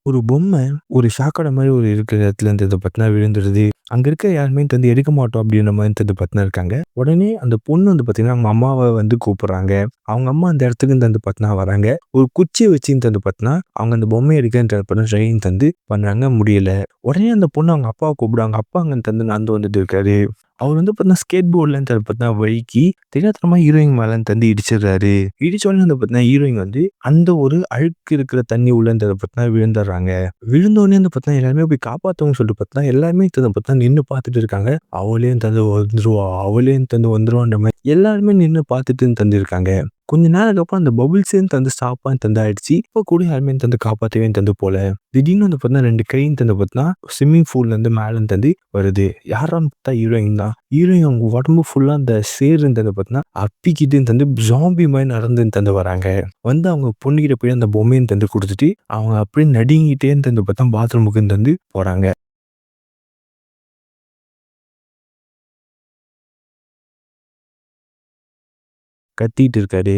ஒரு பொம்மை ஒரு ஷாக்கோட மாரி ஒரு இருக்கிற இடத்துல இருந்து இத பாத்தீங்கன்னா விழுந்துருது. அங்க இருக்க யாருமே வந்து எடுக்க மாட்டோம் அப்படின்ற மாரி வந்து பாத்தீங்கன்னா இருக்காங்க. உடனே அந்த பொண்ணு வந்து பாத்தீங்கன்னா, அவங்க அம்மாவ வந்து கூப்பிடுறாங்க. அவங்க அம்மா அந்த இடத்துக்கு வந்து பாத்தீங்கன்னா வராங்க. ஒரு குச்சிய வச்சு வந்து பாத்தீங்கன்னா, அவங்க அந்த பொம்மைய எடுக்கன்ற ட்ரை வந்து பண்றாங்க, முடியல. உடனே அந்த பொண்ணு அவங்க அப்பாவ கூப்பிடுறாங்க. அப்பா அங்க இருந்து நடந்து வந்துட்டு இருக்காரு. அவர் வந்து பாத்தீங்கன்னா, ஸ்கேட் போர்ட்ல இருந்து பாத்தீங்கன்னா வழுக்கி தெரியாத்தனமா ஹீரோயின் மேல தந்து இடிச்சிடுறாரு. இடிச்ச உடனே வந்து பாத்தீங்கன்னா, ஹீரோயின் வந்து அந்த ஒரு அழுக்கு இருக்கிற தண்ணி உள்ள இருந்தத பாத்தீங்கன்னா விழுந்துடுறாங்க. விழுந்தோனே வந்து பாத்தீங்கன்னா, எல்லாருமே போய் காப்பாத்தணும்னு சொல்லிட்டு பாத்தீங்கன்னா, எல்லாருமே பாத்தீங்கன்னா நின்னு பாத்துட்டு இருக்காங்க. அவளே தந்து வந்துருவா, அவளே தந்து வந்துருவான்ற மாரி எல்லாருமே நின்னு பாத்துட்டு தந்திருக்காங்க. கொஞ்ச நேரம் அப்புறம் அந்த பபுள்ஸே தந்து ஸ்டாப்பா தந்து ஆயிடுச்சு. இப்ப கூட யாருமே தந்து காப்பாத்தவே தந்து போல. திடீர்னு வந்து பாத்தீங்கன்னா 2 கையும் தந்து பாத்தீங்கன்னா, ஸ்விம்மிங் பூல்ல இருந்து மேல தந்து வருது. யாரான்னு பாத்தா ஹீரோயின் தான். ஹீரோயின் அவங்க உடம்பு ஃபுல்லா அந்த சேறு இருந்தத பாத்தீங்கன்னா, அப்பிக்கிட்டு தந்து ஜாம்பி மாரி நடந்து தந்து வராங்க. வந்து அவங்க பொண்ணுகிட்ட போய் அந்த பொம்மைய தந்து குடுத்துட்டு, அவங்க அப்படியே நடுங்கிட்டே தந்து பாத்தா பாத்ரூமுக்கு தந்து போறாங்க. கத்திட்டு இருக்காரு.